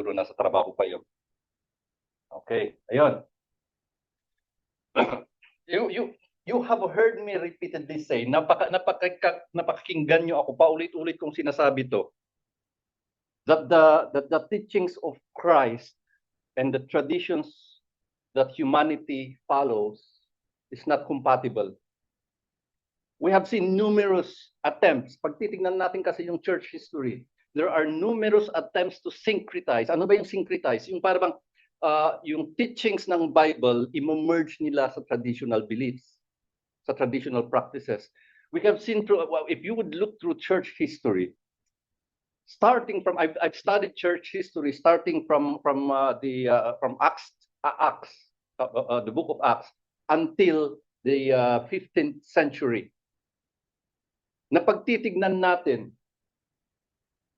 siguro nasa trabaho kayo. Okay, ayun. You have heard me repeatedly say, napakinggan nyo ako, paulit-ulit kong sinasabi to, that the teachings of Christ and the traditions that humanity follows is not compatible. We have seen numerous attempts. Pag titignan natin kasi yung church history, there are numerous attempts to syncretize. Ano ba yung syncretize? Yung parang yung teachings ng Bible, i-merge nila sa traditional beliefs, sa traditional practices. We have seen through, if you would look through church history, starting from, I've studied church history starting from Acts, the book of Acts, until the 15th century. Na pagtitignan natin,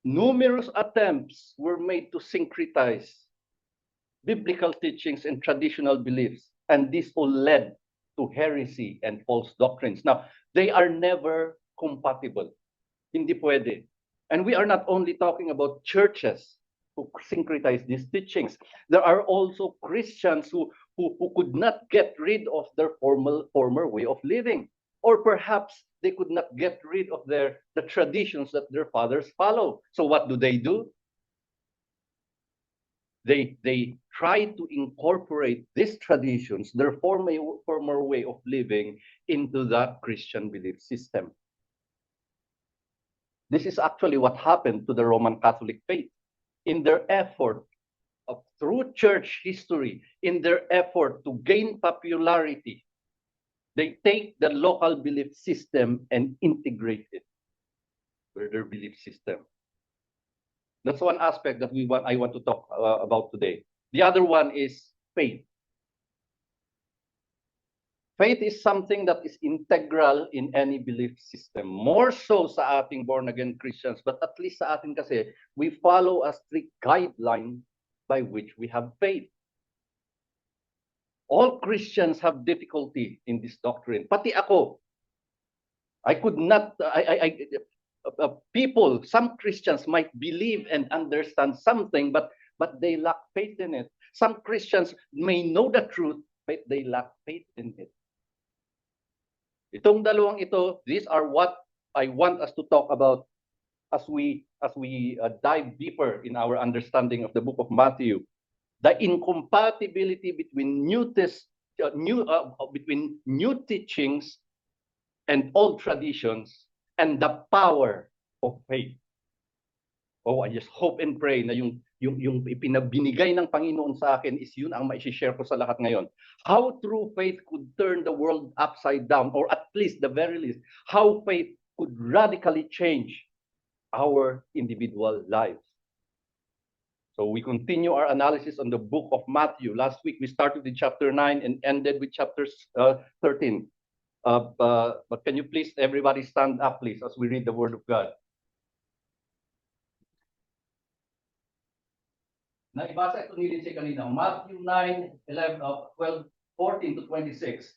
numerous attempts were made to syncretize biblical teachings and traditional beliefs, and this all led to heresy and false doctrines. Now, they are never compatible. Hindi pwede. And we are not only talking about churches who syncretize these teachings. There are also Christians who could not get rid of their former way of living. Or perhaps they could not get rid of the traditions that their fathers follow. So what do? They try to incorporate these traditions, their former way of living, into the Christian belief system. This is actually what happened to the Roman Catholic faith. In their effort through church history, in their effort to gain popularity, they take the local belief system and integrate it with their belief system. That's one aspect that I want to talk about today. The other one is faith. Faith is something that is integral in any belief system. More so sa ating born-again Christians, but at least sa atin kasi, we follow a strict guideline by which we have faith. All Christians have difficulty in this doctrine. Pati ako. I could not, people, some Christians might believe and understand something, but they lack faith in it. Some Christians may know the truth, but they lack faith in it. Itong dalawang ito, these are what I want us to talk about as we dive deeper in our understanding of the book of Matthew. The incompatibility between between new teachings and old traditions, and the power of faith. Oh, I just hope and pray na yung ipinabinigay ng Panginoon sa akin is yun ang mai-share ko sa lahat ngayon. How true faith could turn the world upside down, or at least, the very least, how faith could radically change our individual lives. So we continue our analysis on the book of Matthew. Last week, we started in chapter 9 and ended with chapter 13. But can you please, everybody stand up, please, as we read the word of God. Naibasa ito ni Lindsay kanina, Matthew 9, 11, 12, 14 to 26.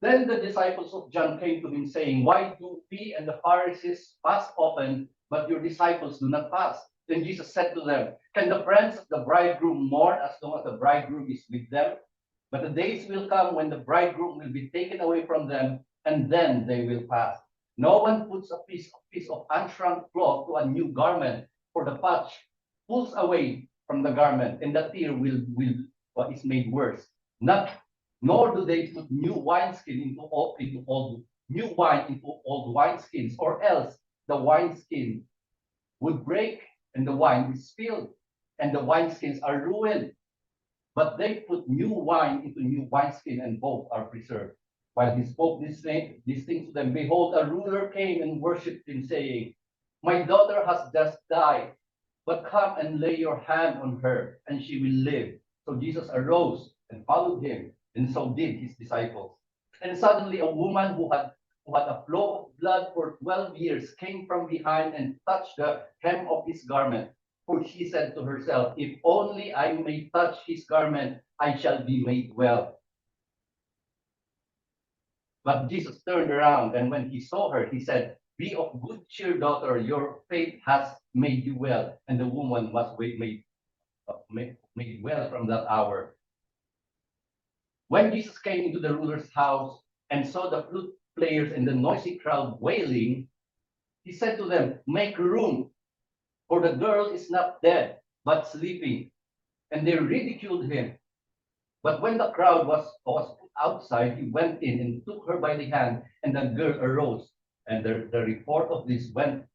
Then the disciples of John came to him saying, "Why do we and the Pharisees fast often, but your disciples do not fast?" Then Jesus said to them, "Can the friends of the bridegroom mourn as long as the bridegroom is with them? But the days will come when the bridegroom will be taken away from them, and then they will fast. No one puts a piece of unshrunk cloth to a new garment, for the patch pulls away from the garment, and the tear what is made worse. Nor do they put new wineskin into old wineskins, or else the wineskin would break and the wine is spilled, and the wineskins are ruined. But they put new wine into new wineskin, and both are preserved." While he spoke these things to them, behold, a ruler came and worshipped him, saying, "My daughter has just died, but come and lay your hand on her, and she will live." So Jesus arose and followed him, and so did his disciples. And suddenly a woman who had a flow of blood for 12 years came from behind and touched the hem of his garment. For she said to herself, "If only I may touch his garment, I shall be made well." But Jesus turned around, and when he saw her, he said, "Be of good cheer, daughter, your faith has made you well. And the woman was made well from that hour. When Jesus came into the ruler's house and saw the flute players and the noisy crowd wailing, he said to them, "Make room, for the girl is not dead, but sleeping." And they ridiculed him. But when the crowd was outside, he went in and took her by the hand, and the girl arose. And the report of this went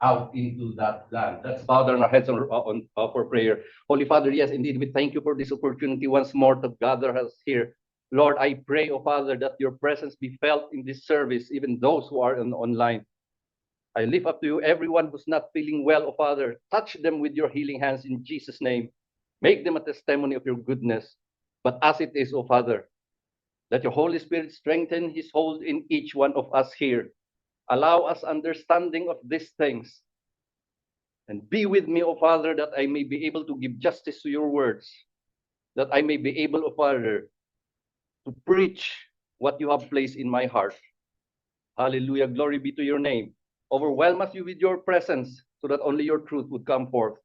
out into that land. Let's bow down our heads for prayer. Holy Father, yes, indeed, we thank you for this opportunity once more to gather us here. Lord, I pray, oh Father, that your presence be felt in this service, even those who are online. I lift up to you everyone who's not feeling well, oh Father. Touch them with your healing hands in Jesus' name. Make them a testimony of your goodness. But as it is, oh Father, let your Holy Spirit strengthen his hold in each one of us here. Allow us understanding of these things. And be with me, O Father, that I may be able to give justice to your words. That I may be able, O Father, to preach what you have placed in my heart. Hallelujah. Glory be to your name. Overwhelm us you with your presence so that only your truth would come forth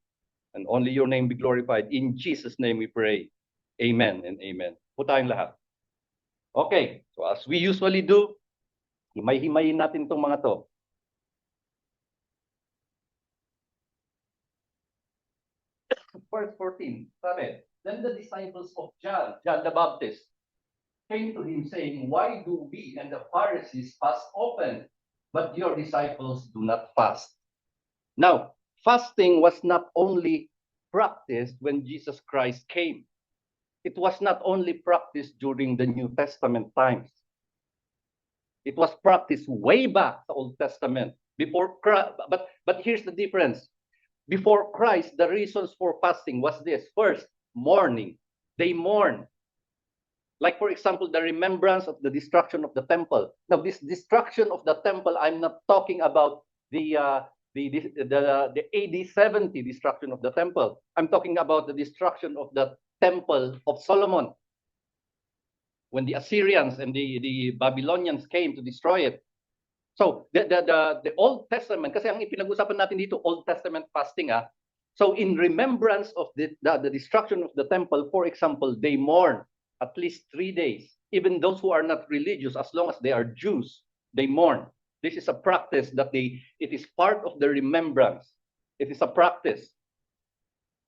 and only your name be glorified. In Jesus' name we pray. Amen and amen. Po tayong lahat. Okay, so as we usually do, himay-himayin natin itong mga to. Verse 14, sabi, then the disciples of John the Baptist, came to him saying, "Why do we and the Pharisees fast often, but your disciples do not fast?" Now, fasting was not only practiced when Jesus Christ came. It was not only practiced during the New Testament times. It was practiced way back the Old Testament. Before Christ, but here's the difference. Before Christ, the reasons for fasting was this. First, mourning. They mourn. Like, for example, the remembrance of the destruction of the temple. Now, this destruction of the temple, I'm not talking about the AD 70 destruction of the temple. I'm talking about the destruction of the temple of Solomon. When the Assyrians and the Babylonians came to destroy it. So, the Old Testament, kasi ang ipinag-usapan natin dito, Old Testament fasting, ah. So, in remembrance of the destruction of the temple, for example, they mourn at least 3 days. Even those who are not religious, as long as they are Jews, they mourn. This is a practice that it is part of the remembrance. It is a practice.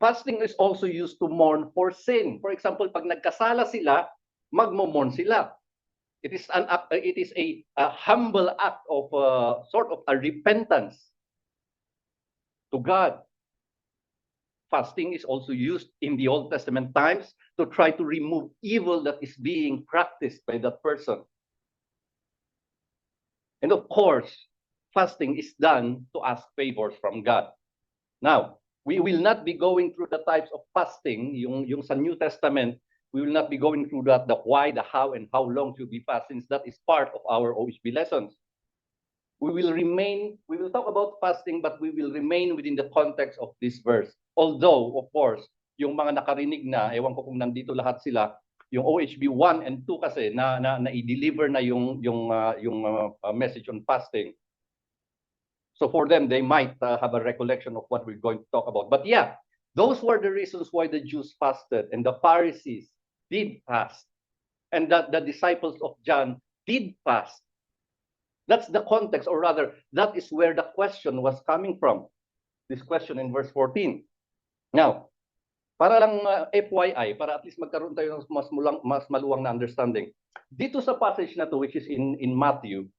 Fasting is also used to mourn for sin. For example, pag nagkasala sila, magmo-mourn sila. It is a humble act of sort of a repentance to God. Fasting is also used in the Old Testament times to try to remove evil that is being practiced by that person. And of course, fasting is done to ask favors from God. Now, we will not be going through the types of fasting, yung sa New Testament. We will not be going through that, the why, the how, and how long should we fast, since that is part of our OHB lessons. We will talk about fasting, but we will remain within the context of this verse. Although, of course, yung mga nakarinig na, ewan ko kung nandito lahat sila, yung OHB 1 and 2 kasi na i-deliver na yung message on fasting. So for them, they might have a recollection of what we're going to talk about. But yeah, those were the reasons why the Jews fasted and the Pharisees did fast, and that the disciples of John did fast. That's the context, or rather, that is where the question was coming from. This question in verse 14. Now, para lang FYI, para at least magkaroon tayo ng mas maluwang na understanding. Dito sa passage na to, which is in Matthew,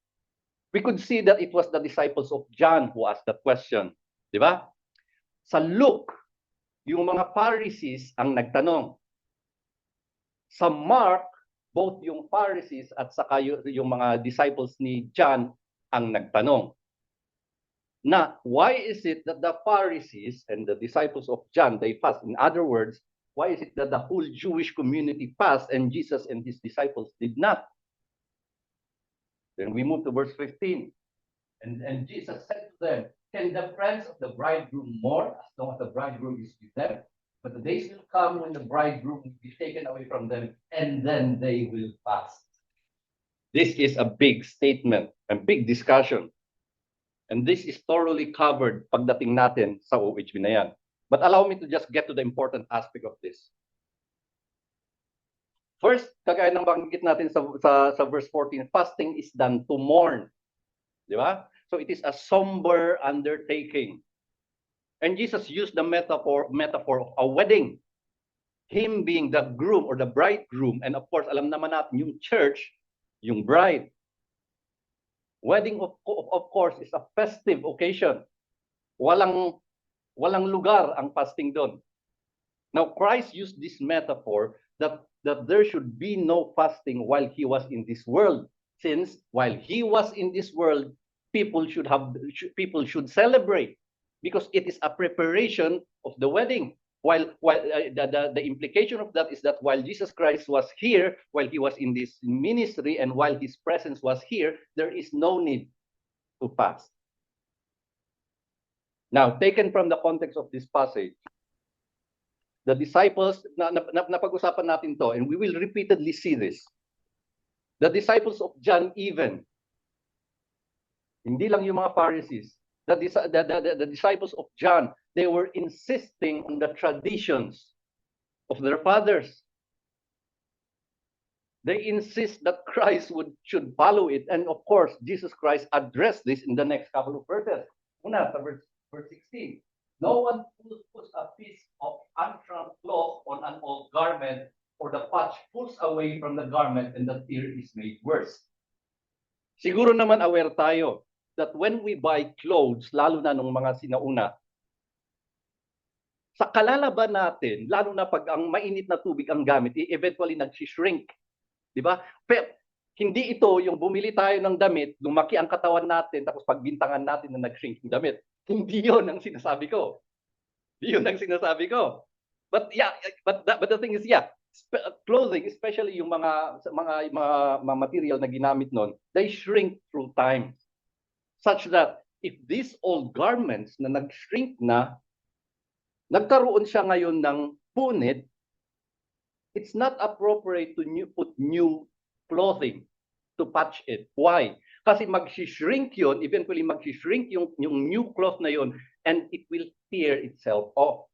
we could see that it was the disciples of John who asked that question. Di ba? Sa Luke, yung mga Pharisees ang nagtanong. Sa Mark, both yung Pharisees at saka yung mga disciples ni John ang nagtanong. Na, why is it that the Pharisees and the disciples of John, they fast? In other words, why is it that the whole Jewish community fast and Jesus and his disciples did not? Then we move to verse 15. And Jesus said to them, "Can the friends of the bridegroom mourn as long as the bridegroom is with them? But the days will come when the bridegroom will be taken away from them, and then they will fast." This is a big statement, a big discussion. And this is thoroughly covered pagdating natin sa OHV na yan. But allow me to just get to the important aspect of this. First, kagaya ng banggit natin sa verse 14, fasting is done to mourn. Di ba? So it is a somber undertaking. And Jesus used the metaphor of a wedding. Him being the groom or the bridegroom. And of course, alam naman natin yung church, yung bride. Wedding, of course, is a festive occasion. Walang lugar ang fasting doon. Now, Christ used this metaphor that there should be no fasting while he was in this world. Since while he was in this world, people should celebrate because it is a preparation of the wedding. While the implication of that is that while Jesus Christ was here, while he was in this ministry, and while his presence was here, there is no need to fast. Now, taken from the context of this passage, the disciples, napag-usapan natin to, and we will repeatedly see this. The disciples of John even, hindi lang yung mga Pharisees, the disciples of John, they were insisting on the traditions of their fathers. They insist that Christ should follow it. And of course, Jesus Christ addressed this in the next couple of verses. Una, verse 16. No one puts a piece of unshrunk cloth on an old garment, or the patch pulls away from the garment and the tear is made worse. Siguro naman aware tayo that when we buy clothes, lalo na nung mga sinauna, sa kalalaban natin, lalo na pag ang mainit na tubig ang gamit, eventually nag-shrink. Di ba? Pero hindi ito yung bumili tayo ng damit, lumaki ang katawan natin, tapos pagbintangan natin na nag-shrink yung damit. Hindi yun ang sinasabi ko. Hindi yun ang sinasabi ko. But yeah, but the thing is, yeah, clothing, especially yung mga material na ginamit noon, they shrink through time. Such that if these old garments na nag-shrink na, nagkaroon siya ngayon ng punit, it's not appropriate to put new clothing to patch it. Why? Kasi mag-shrink yun, eventually mag-shrink yung new cloth na yun, and it will tear itself off.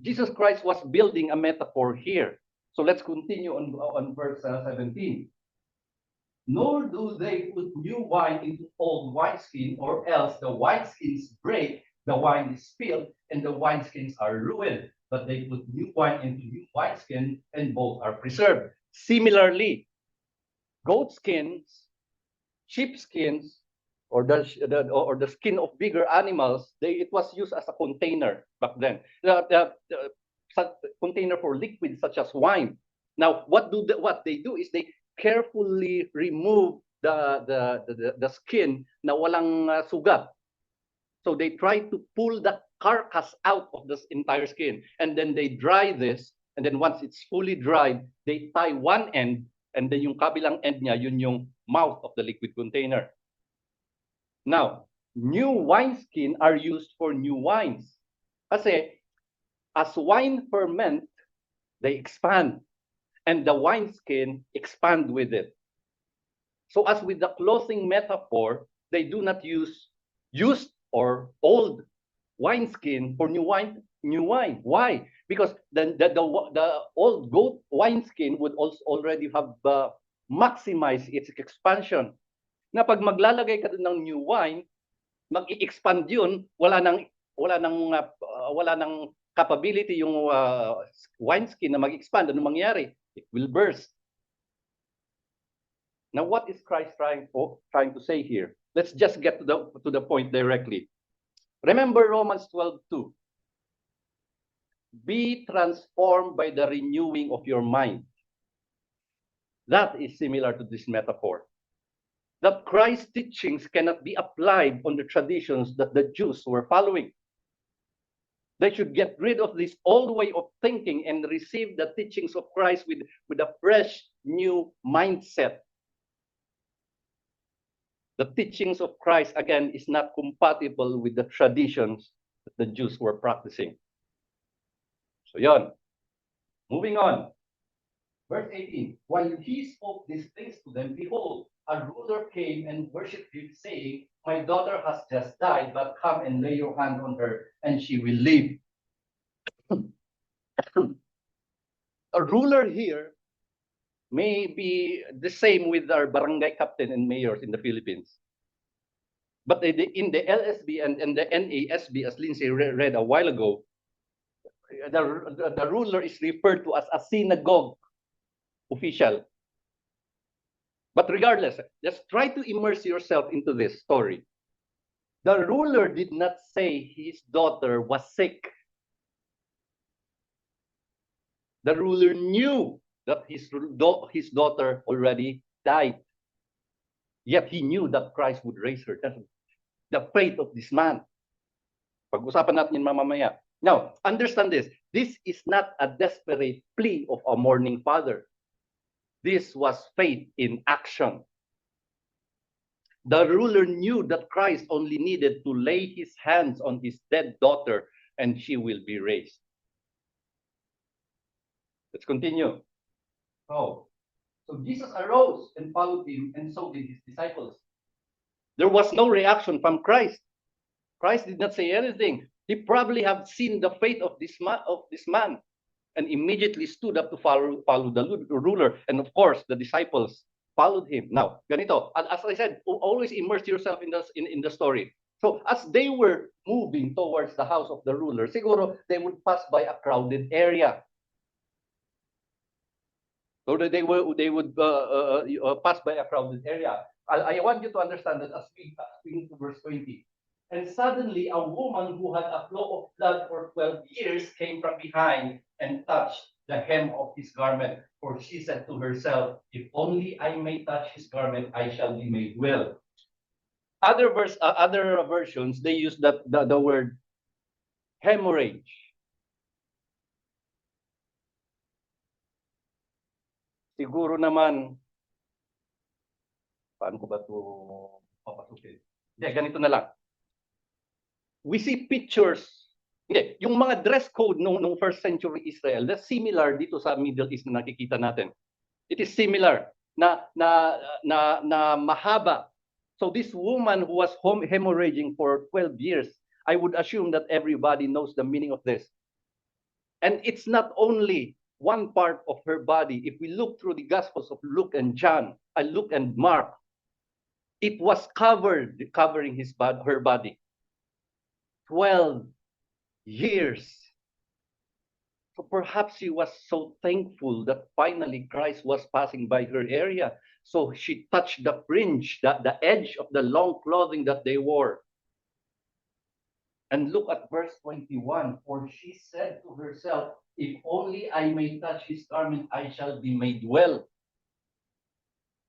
Jesus Christ was building a metaphor here. So let's continue on verse 17. Nor do they put new wine into old wineskin, or else the wineskins break, the wine is spilled, and the wineskins are ruined. But they put new wine into new wineskin, and both are preserved. Similarly, goat skins, sheep skins, or the skin of bigger animals, it was used as a container back then. The container for liquid such as wine. Now, what they do is they carefully remove the skin na walang sugat. So they try to pull the carcass out of this entire skin, and then they dry this, and then once it's fully dried, they tie one end, and then yung kabilang end niya, yun yung mouth of the liquid container. Now, new wineskin are used for new wines. Kasi as wine ferment, they expand, and the wineskin expand with it. So as with the clothing metaphor, they do not use used or old wineskin for new wine. Why? Because the old goat wineskin would also already have maximized its expansion. Na pag maglalagay ka ng new wine, mag-i-expand yun, wala nang capability yung wineskin na mag-expand. Ano mangyari? It will burst. Now, what is Christ trying to say here? Let's just get to the point directly. Remember Romans 12:2. Be transformed by the renewing of your mind. That is similar to this metaphor. That Christ's teachings cannot be applied on the traditions that the Jews were following. They should get rid of this old way of thinking and receive the teachings of Christ with a fresh, new mindset. The teachings of Christ, again, is not compatible with the traditions that the Jews were practicing. So yon. Moving on. Verse 18. While he spoke these things to them, behold, a ruler came and worshipped him, saying, "My daughter has just died, but come and lay your hand on her, and she will live." A ruler here may be the same with our barangay captain and mayors in the Philippines. But in the LSB and the NASB, as Lindsay read a while ago, the ruler is referred to as a synagogue official. But regardless, just try to immerse yourself into this story. The ruler did not say his daughter was sick. The ruler knew that his daughter already died. Yet he knew that Christ would raise her. That's the faith of this man. Pag-usapan natin yun mamaya. Now, understand this. This is not a desperate plea of a mourning father. This was faith in action. The ruler knew that Christ only needed to lay his hands on his dead daughter and she will be raised. Let's continue. So Jesus arose and followed him, and so did his disciples. There was no reaction from Christ. Christ did not say anything. He probably have seen the faith of this man, and immediately stood up to follow the ruler. And of course, the disciples followed him. Now, ganito, as I said, always immerse yourself in the story. So as they were moving towards the house of the ruler, siguro they would pass by a crowded area. So that they would pass by a crowded area. I want you to understand that as we move to verse 20. And suddenly a woman who had a flow of blood for 12 years came from behind and touched the hem of his garment. For she said to herself, "If only I may touch his garment, I shall be made well." Other versions, they use the word hemorrhage. Siguro naman, paano ko ba ito papasukin? Hindi, ganito na lang. We see pictures, hindi, yung mga dress code nung first century Israel, that's similar dito sa Middle East na nakikita natin. It is similar na mahaba. So this woman who was hemorrhaging for 12 years, I would assume that everybody knows the meaning of this. And it's not only one part of her body. If we look through the Gospels of Luke and Mark, it was covering her body. 12 years. So perhaps she was so thankful that finally Christ was passing by her area. So she touched the fringe, the edge of the long clothing that they wore. And look at verse 21. For she said to herself, "If only I may touch his garment, I shall be made well."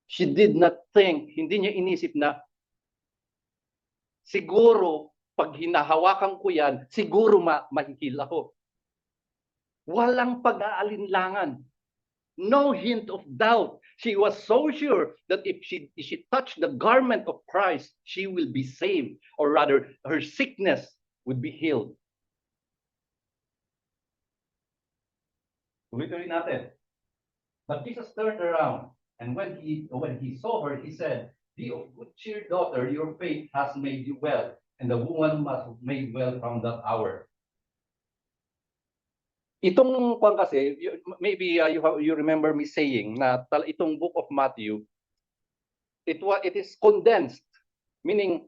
She did not think, hindi niya inisip na, siguro, pag hinahawakan ko yan, siguro mahihil ako. Walang pag-aalinlangan. No hint of doubt. She was so sure that if she touched the garment of Christ, she will be saved. Or rather, her sickness would be healed. Tuloy-tuloy natin. But Jesus turned around, and when he saw her, he said, "Be of good cheer, daughter, your faith has made you well." And the woman was made well from that hour. Itong kwan kasi, maybe you remember me saying na itong book of Matthew, it is condensed, meaning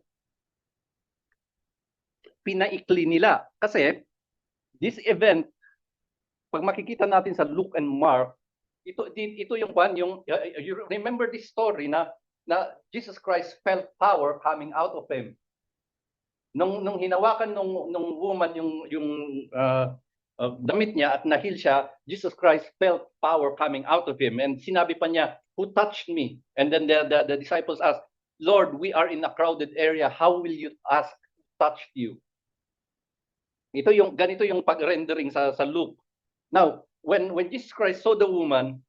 pinaikli nila. Kasi this event, pag makikita natin sa Luke and Mark, ito yung kwan, you remember this story na Jesus Christ felt power coming out of him. Nung hinawakan nung woman yung damit niya at nahil siya, Jesus Christ felt power coming out of him. And sinabi pa niya, "Who touched me?" And then the disciples asked, "Lord, we are in a crowded area. How will you ask who touched you?" Ganito yung pag-rendering sa Luke. Now, when Jesus Christ saw the woman,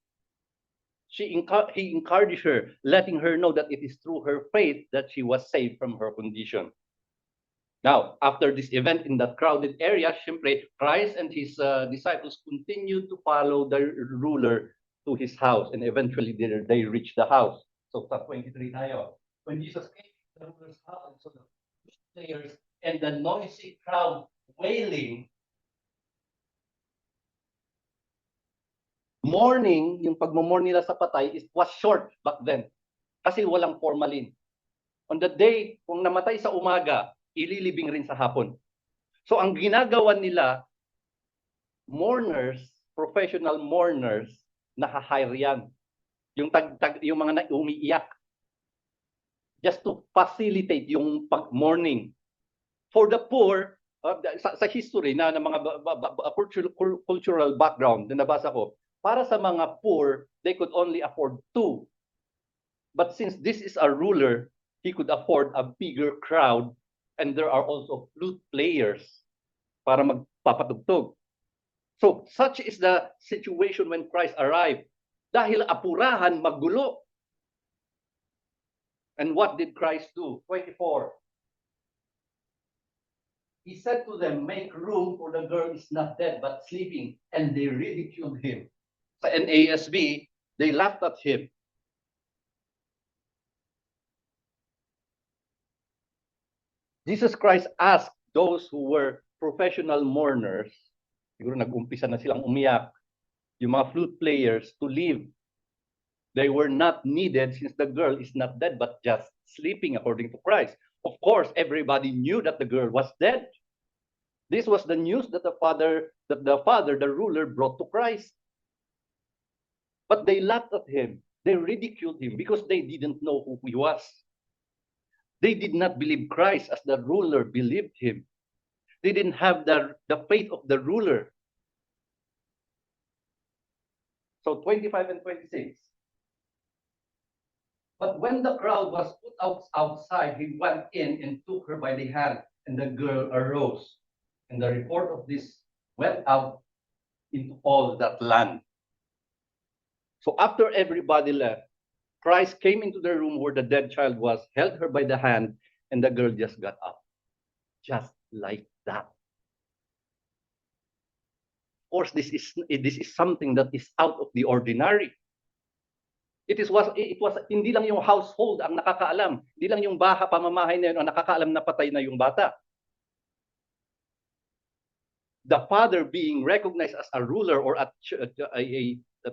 he encouraged her, letting her know that it is through her faith that she was saved from her condition. Now, after this event in that crowded area, simply Christ and his disciples continued to follow the ruler to his house, and eventually they reached the house. So, sa 23 tayo. When Jesus came to the ruler's house, so the players and the noisy crowd wailing, mourning, yung pagmumorn nila sa patay, it was short back then. Kasi walang formalin. On the day, kung namatay sa umaga, ililibing rin sa hapon. So, ang ginagawa nila, mourners, professional mourners, naka-hire yan. Yung mga umiiyak. Just to facilitate yung pag-mourning. For the poor, sa history na ng mga cultural background na nabasa ko, para sa mga poor, they could only afford 2. But since this is a ruler, he could afford a bigger crowd, and there are also flute players para magpapatugtog. So, such is the situation when Christ arrived. Dahil apurahan, magulo. And what did Christ do? 24. He said to them, make room, for the girl is not dead, but sleeping. And they ridiculed him. Sa NASB, they laughed at him. Jesus Christ asked those who were professional mourners, siguro nag-umpisa na silang umiyak, yung mga flute players, to leave. They were not needed since the girl is not dead, but just sleeping according to Christ. Of course, everybody knew that the girl was dead. This was the news that the father, the ruler, brought to Christ. But they laughed at him. They ridiculed him because they didn't know who he was. They did not believe Christ as the ruler believed him. They didn't have the faith of the ruler. So 25 and 26. But when the crowd was put outside, he went in and took her by the hand, and the girl arose. And the report of this went out into all that land. So after everybody left, Christ came into the room where the dead child was, held her by the hand, and the girl just got up. Just like that. Of course, this is something that is out of the ordinary. It was hindi lang yung household ang nakakaalam, hindi lang yung pamamahay na yun ang nakakaalam na patay na yung bata. The father being recognized as a ruler or a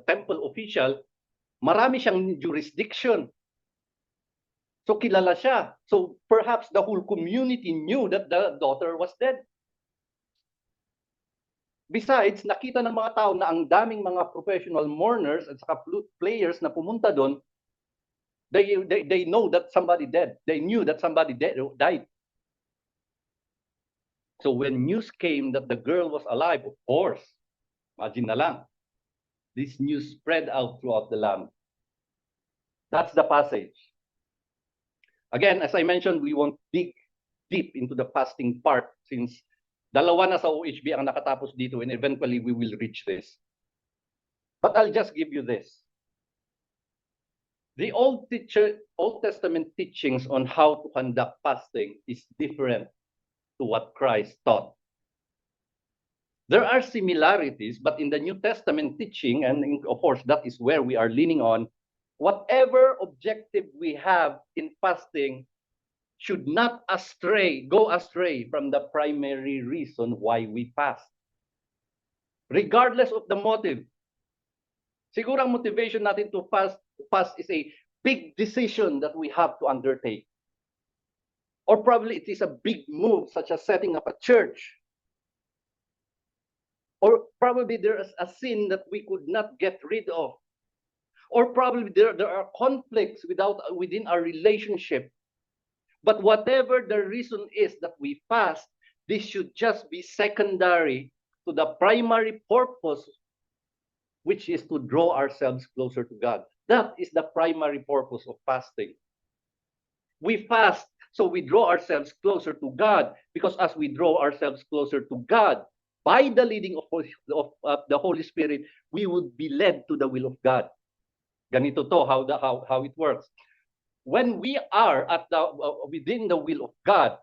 temple official, marami siyang jurisdiction. So kilala siya. So perhaps the whole community knew that the daughter was dead. Besides, nakita ng mga tao na ang daming mga professional mourners at saka flute players na pumunta doon, they know that somebody dead. They knew that somebody died. So when news came that the girl was alive, of course, imagine na lang, this news spread out throughout the land. That's the passage. Again, as I mentioned, we won't dig deep into the fasting part since dalawa na sa OHB ang nakatapos dito, and eventually we will reach this. But I'll just give you this. The Old Testament teachings on how to conduct fasting is different to what Christ taught. There are similarities, but in the New Testament teaching, and of course that is where we are leaning on, whatever objective we have in fasting should not go astray from the primary reason why we fast. Regardless of the motive. Siguro ang motivation natin to fast is a big decision that we have to undertake. Or probably it is a big move such as setting up a church. Or probably there is a sin that we could not get rid of. Or probably there are conflicts within our relationship. But whatever the reason is that we fast, this should just be secondary to the primary purpose, which is to draw ourselves closer to God. That is the primary purpose of fasting. We fast so we draw ourselves closer to God, because as we draw ourselves closer to God, by the leading of the Holy Spirit, we would be led to the will of God. Ganito to, how it works. When we are within the will of God,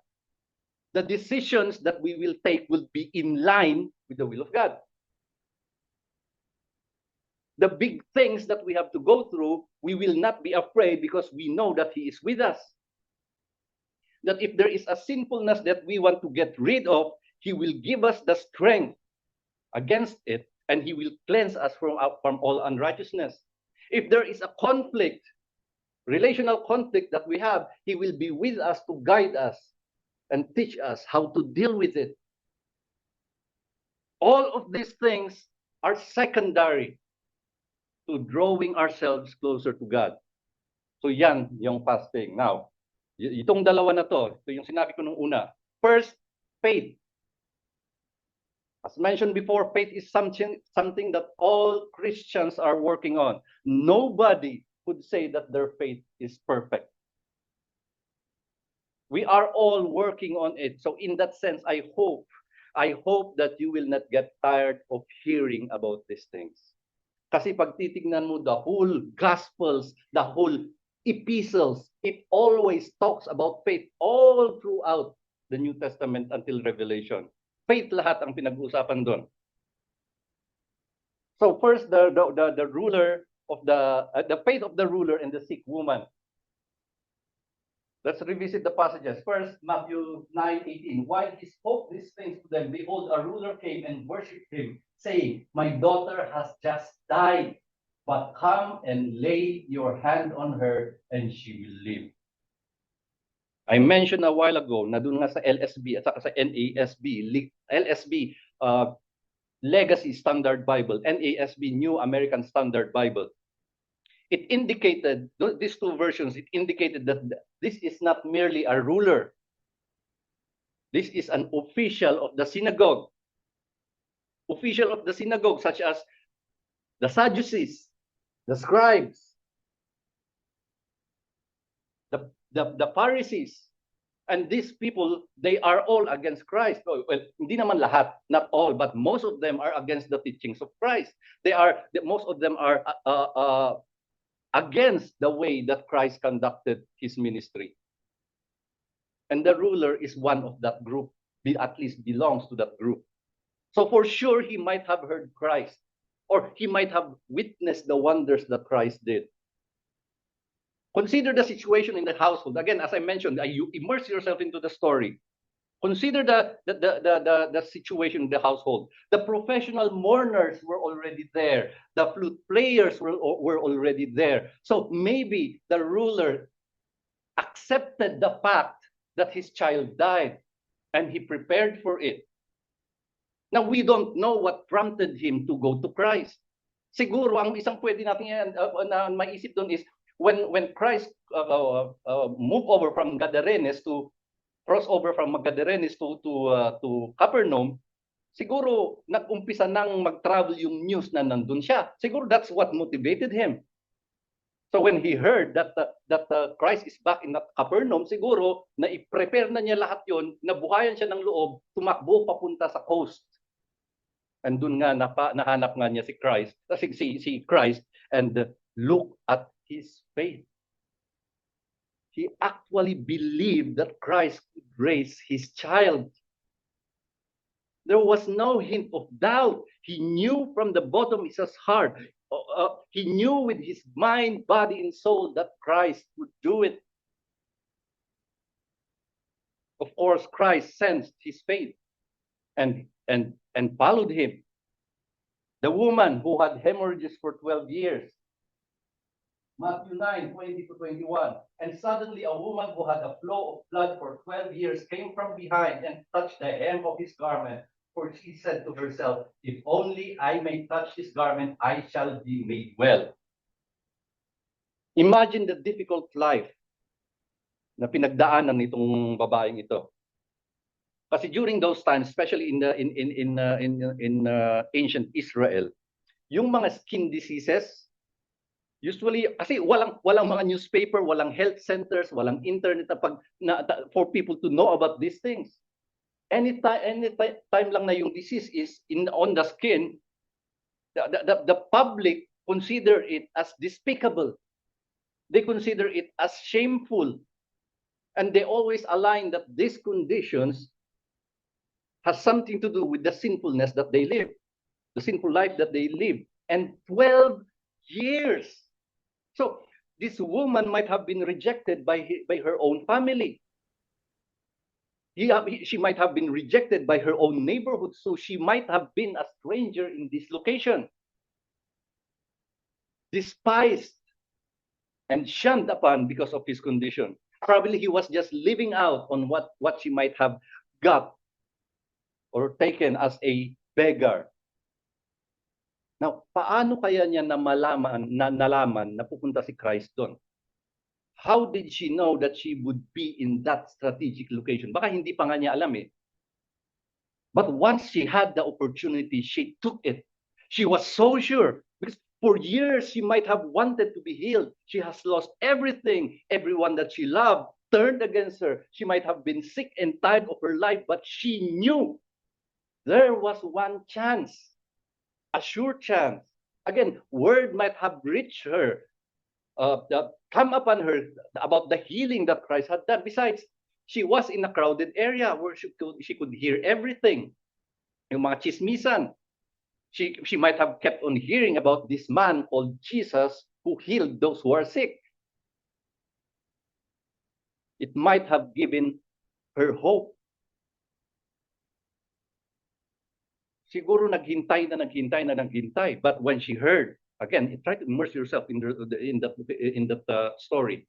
the decisions that we will take will be in line with the will of God. The big things that we have to go through, we will not be afraid because we know that He is with us. That if there is a sinfulness that we want to get rid of, He will give us the strength against it, and He will cleanse us from all unrighteousness. If there is a conflict, relational conflict that we have, He will be with us to guide us and teach us how to deal with it. All of these things are secondary to drawing ourselves closer to God. So yan yung fasting. Now, itong dalawa na to, ito yung sinabi ko nung una. First, faith. As mentioned before, faith is something that all Christians are working on. Nobody could say that their faith is perfect. We are all working on it. So in that sense, I hope that you will not get tired of hearing about these things. Kasi pag titignan mo the whole Gospels, the whole epistles, it always talks about faith all throughout the New Testament until Revelation. Faith lahat ang pinag-uusapan doon. So first, the ruler of the faith of the ruler and the sick woman. Let's revisit the passages. First, Matthew 9:18. While he spoke these things to them, behold, a ruler came and worshipped him, saying, "My daughter has just died, but come and lay your hand on her, and she will live." I mentioned a while ago na doon nga sa LSB at saka sa NASB, LSB, Legacy Standard Bible, NASB, New American Standard Bible. It indicated, these two versions, it indicated that this is not merely a ruler. This is an official of the synagogue. Official of the synagogue, such as the Sadducees, the scribes, the Pharisees. And these people, they are all against Christ. Well, hindi naman lahat, not all, but most of them are against the teachings of Christ. Most of them are against the way that Christ conducted his ministry. And the ruler is one of that group, at least belongs to that group. So for sure, he might have heard Christ, or he might have witnessed the wonders that Christ did. Consider the situation in the household. Again, as I mentioned, you immerse yourself into the story. Consider the situation in the household. The professional mourners were already there. The flute players were already there. So maybe the ruler accepted the fact that his child died, and he prepared for it. Now, we don't know what prompted him to go to Christ. Siguro, ang isang pwede natin na maisip doon is, when Christ moved over from Gadarenes to Capernaum, siguro nag-umpisa nang mag-travel yung news na nandun siya. Siguro that's what motivated him. So when he heard that Christ is back in Capernaum, siguro na i-prepare na niya lahat yon, nabuhayan siya ng loob, tumakbo papunta sa coast. And dun nga nahanap nga niya si Christ, and look at his faith. He actually believed that Christ could raise his child. There was no hint of doubt. He knew from the bottom of his heart. He knew with his mind, body, and soul that Christ would do it. Of course, Christ sensed his faith and followed him. The woman who had hemorrhages for 12 years. Matthew 9:20-21. And suddenly a woman who had a flow of blood for 12 years came from behind and touched the hem of his garment. For she said to herself, "If only I may touch his garment, I shall be made well." Imagine the difficult life na pinagdaanan nitong babaeng ito. Kasi during those times, especially in ancient Israel, yung mga skin diseases, usually, kasi walang mga newspaper, walang health centers, walang internet for people to know about these things. Anytime lang na yung disease is on the skin, the public consider it as despicable. They consider it as shameful. And they always align that these conditions has something to do with the sinfulness that they live, the sinful life that they live. and 12 years. So this woman might have been rejected by her own family. She might have been rejected by her own neighborhood, so she might have been a stranger in this location, despised and shunned upon because of his condition. Probably he was just living out on what she might have got or taken as a beggar. Now, paano kaya niya nalaman na pupunta si Christ doon? How did she know that she would be in that strategic location? Baka hindi pa nga niya alam eh. But once she had the opportunity, she took it. She was so sure. Because for years, she might have wanted to be healed. She has lost everything. Everyone that she loved turned against her. She might have been sick and tired of her life, but she knew there was one chance, a sure chance. Again, word might have reached her, come upon her about the healing that Christ had done. Besides, she was in a crowded area where she could hear everything. Yung mga chismisan. She might have kept on hearing about this man called Jesus who healed those who are sick. It might have given her hope. Siguro naghintay. But when she heard, again, try to immerse yourself in that story.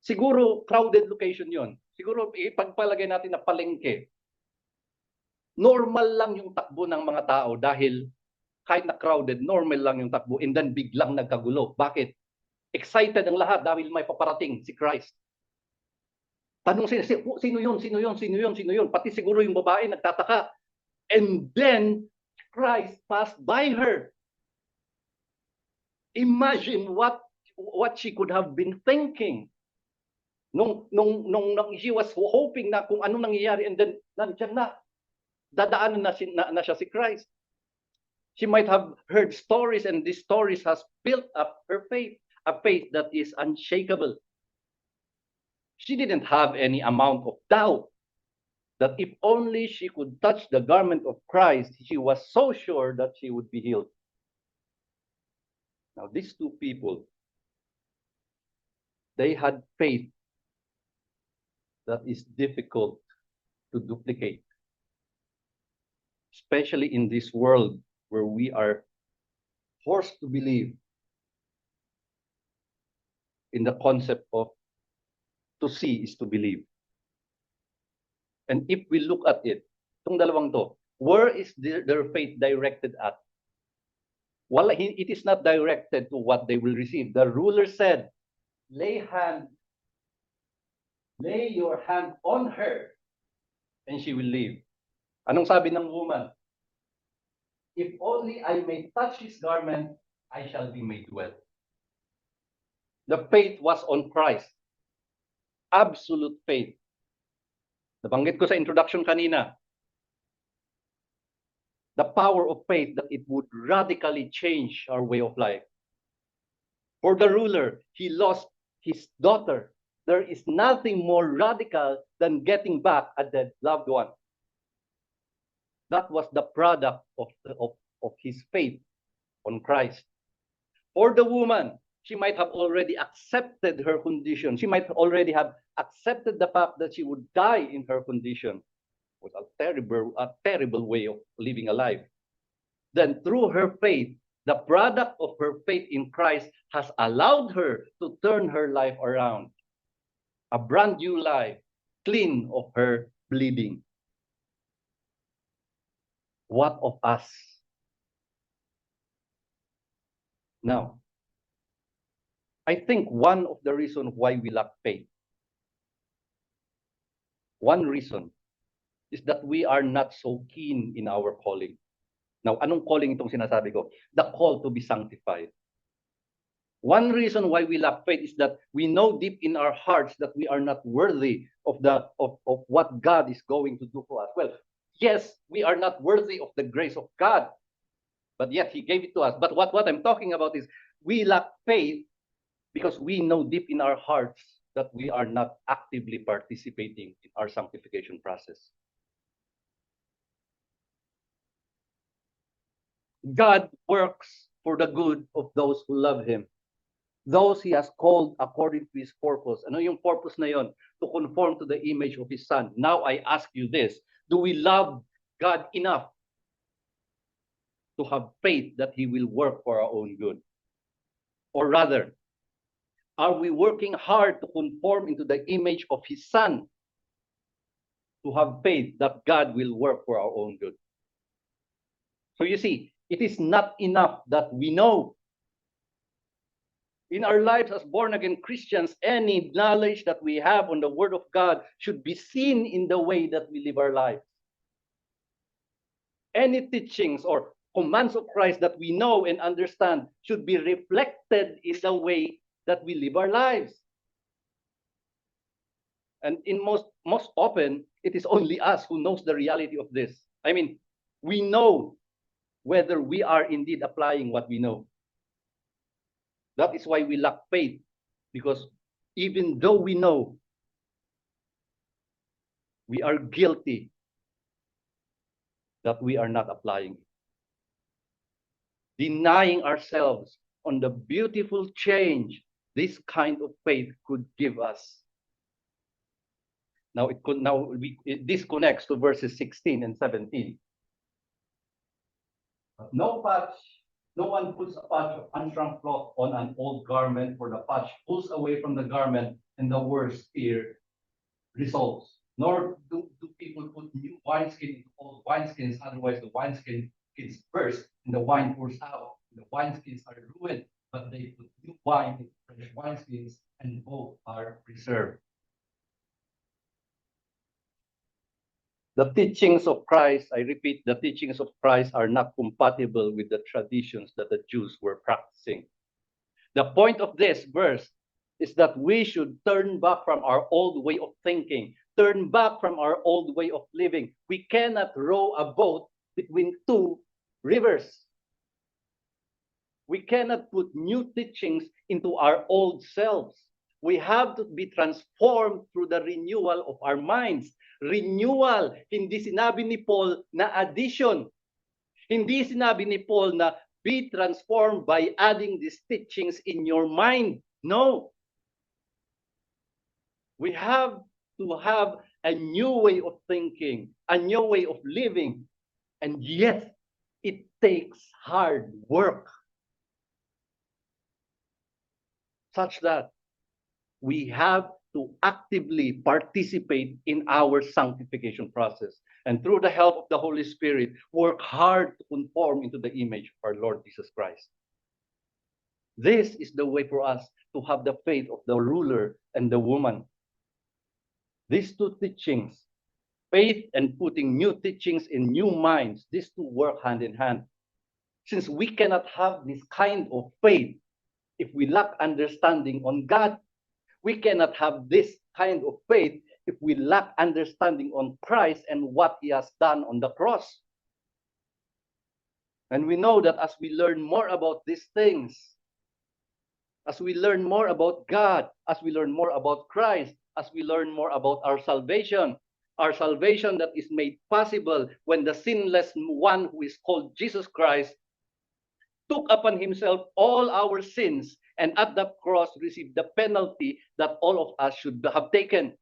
Siguro crowded location yon. Siguro ipagpalagay natin na palengke. Normal lang yung takbo ng mga tao dahil kahit na crowded, normal lang yung takbo, and then biglang nagkagulo. Bakit? Excited ang lahat dahil may paparating si Christ. Tanong sino yun? Pati siguro yung babae nagtataka. And then, Christ passed by her. Imagine what she could have been thinking. Nung she was hoping na kung ano nangyayari, and then, nandiyan na. Dadaanan na siya si Christ. She might have heard stories, and these stories has built up her faith, a faith that is unshakable. She didn't have any amount of doubt that if only she could touch the garment of Christ, she was so sure that she would be healed. Now, these two people, they had faith that is difficult to duplicate, especially in this world where we are forced to believe in the concept of to see is to believe. And if we look at it, itong dalawang to, where is their faith directed at? Well, it is not directed to what they will receive. The ruler said, lay your hand on her, and she will live. Anong sabi ng woman? If only I may touch his garment, I shall be made well. The faith was on Christ. Absolute faith. Nabanggit ko sa introduction kanina. The power of faith that it would radically change our way of life. For the ruler, he lost his daughter. There is nothing more radical than getting back a dead loved one. That was the product of his faith on Christ. For the woman, she might have already accepted her condition. She might already have accepted the fact that she would die in her condition. It was a terrible way of living a life. Then through her faith, the product of her faith in Christ has allowed her to turn her life around. A brand new life, clean of her bleeding. What of us? Now, I think one of the reasons why we lack faith, one reason is that we are not so keen in our calling. Now, anong calling itong sinasabi ko? The call to be sanctified. One reason why we lack faith is that we know deep in our hearts that we are not worthy of what God is going to do for us. Well, yes, we are not worthy of the grace of God, but yet He gave it to us. But what I'm talking about is we lack faith because we know deep in our hearts that we are not actively participating in our sanctification process. God works for the good of those who love Him. Those He has called according to His purpose. Ano yung purpose na yon? To conform to the image of His Son. Now I ask you this, do we love God enough to have faith that He will work for our own good? Or rather, are we working hard to conform into the image of His Son to have faith that God will work for our own good? So you see, it is not enough that we know. In our lives as born-again Christians, any knowledge that we have on the Word of God should be seen in the way that we live our lives. Any teachings or commands of Christ that we know and understand should be reflected in the way that we live our lives. And in most often, it is only us who knows the reality of this. I mean, we know whether we are indeed applying what we know. That is why we lack faith, because even though we know, we are guilty that we are not applying it. Denying ourselves on the beautiful change this kind of faith could give us. This connects to verses 16 and 17. No one puts a patch of unshrunk cloth on an old garment, for the patch pulls away from the garment, and the worst tear results. Nor do people put new wineskin into old wineskins, otherwise the wineskins burst and the wine pours out. The wineskins are ruined, but they put new wine into fresh wineskins, and both are preserved. The teachings of Christ, I repeat, the teachings of Christ are not compatible with the traditions that the Jews were practicing. The point of this verse is that we should turn back from our old way of thinking, turn back from our old way of living. We cannot row a boat between two rivers. We cannot put new teachings into our old selves. We have to be transformed through the renewal of our minds. Renewal, hindi sinabi ni Paul na addition. Hindi sinabi ni Paul na be transformed by adding these teachings in your mind. No. We have to have a new way of thinking, a new way of living. And yet, it takes hard work. Such that we have to actively participate in our sanctification process. And through the help of the Holy Spirit, work hard to conform into the image of our Lord Jesus Christ. This is the way for us to have the faith of the ruler and the woman. These two teachings, faith and putting new teachings in new minds, these two work hand in hand. Since we cannot have this kind of faith if we lack understanding on God, we cannot have this kind of faith if we lack understanding on Christ and what He has done on the cross. And we know that as we learn more about these things, as we learn more about God, as we learn more about Christ, as we learn more about our salvation that is made possible when the sinless one who is called Jesus Christ took upon Himself all our sins, and at the cross received the penalty that all of us should have taken.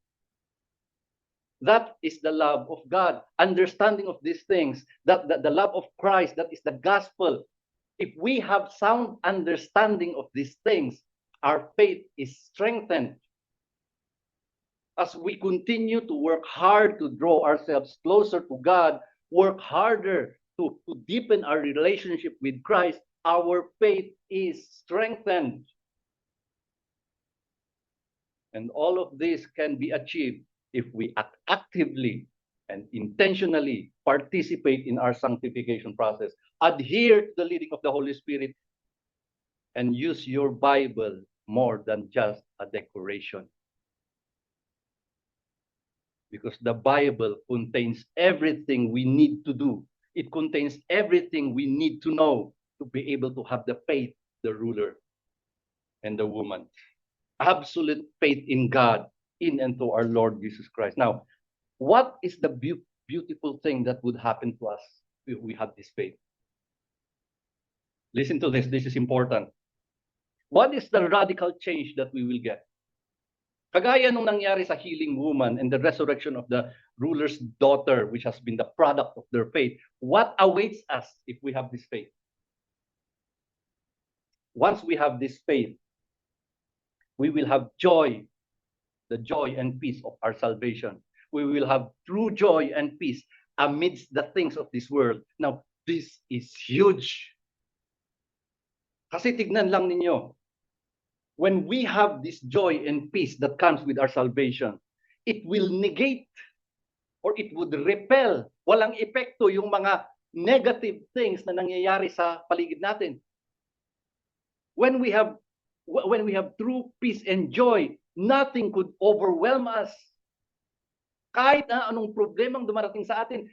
That is the love of God. Understanding of these things, that the love of Christ, that is the gospel. If we have sound understanding of these things, our faith is strengthened. As we continue to work hard to draw ourselves closer to God, work harder to deepen our relationship with Christ, our faith is strengthened. And all of this can be achieved if we actively and intentionally participate in our sanctification process. Adhere to the leading of the Holy Spirit and use your Bible more than just a decoration. Because the Bible contains everything we need to do. It contains everything we need to know to be able to have the faith, the ruler, and the woman. Absolute faith in God, in and to our Lord Jesus Christ. Now, what is the beautiful thing that would happen to us if we have this faith? Listen to this. This is important. What is the radical change that we will get? Kagaya nung nangyari sa healing woman and the resurrection of the ruler's daughter, which has been the product of their faith, what awaits us if we have this faith? Once we have this faith, we will have joy, the joy and peace of our salvation. We will have true joy and peace amidst the things of this world. Now, this is huge. Kasi tignan lang ninyo, when we have this joy and peace that comes with our salvation, it will negate or it would repel, walang epekto yung mga negative things na nangyayari sa paligid natin. When we have true peace and joy, nothing could overwhelm us. Kahit na anong problemang dumarating sa atin,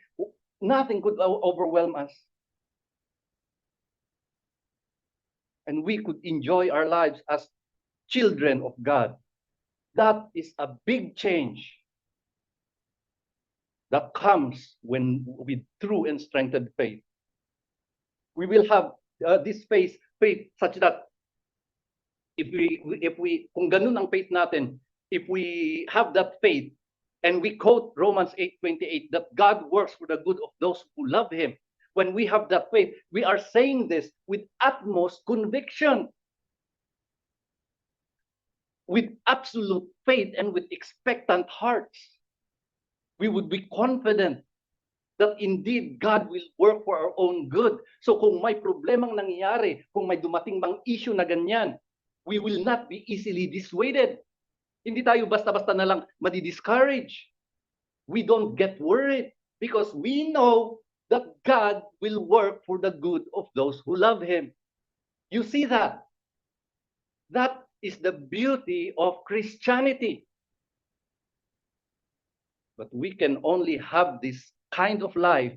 nothing could overwhelm us. And we could enjoy our lives as children of God. That is a big change that comes when with true and strengthened faith. We will have this faith such that if we kung ganun ang faith natin, if we have that faith and we quote Romans 8:28 that God works for the good of those who love him. When we have that faith, we are saying this with utmost conviction, with absolute faith and with expectant hearts. We would be confident that indeed God will work for our own good. So kung may problemang nangyayari, kung may dumating bang issue na ganyan, we will not be easily dissuaded. Hindi tayo basta-basta na lang madi-discourage. We don't get worried because we know that God will work for the good of those who love him. You see that? That is the beauty of Christianity. But we can only have this kind of life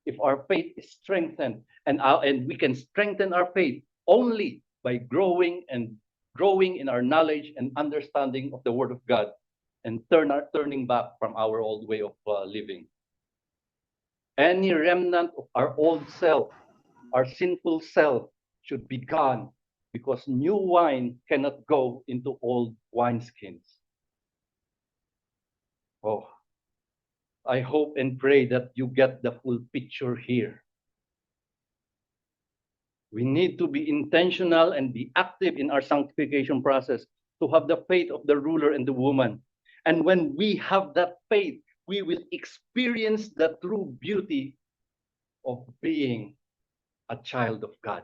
if our faith is strengthened, and we can strengthen our faith only by growing in our knowledge and understanding of the Word of God, and turning back from our old way of living. Any remnant of our old self, our sinful self, should be gone, because new wine cannot go into old wineskins. Oh, I hope and pray that you get the full picture here. We need to be intentional and be active in our sanctification process to have the faith of the ruler and the woman. And when we have that faith, we will experience the true beauty of being a child of God.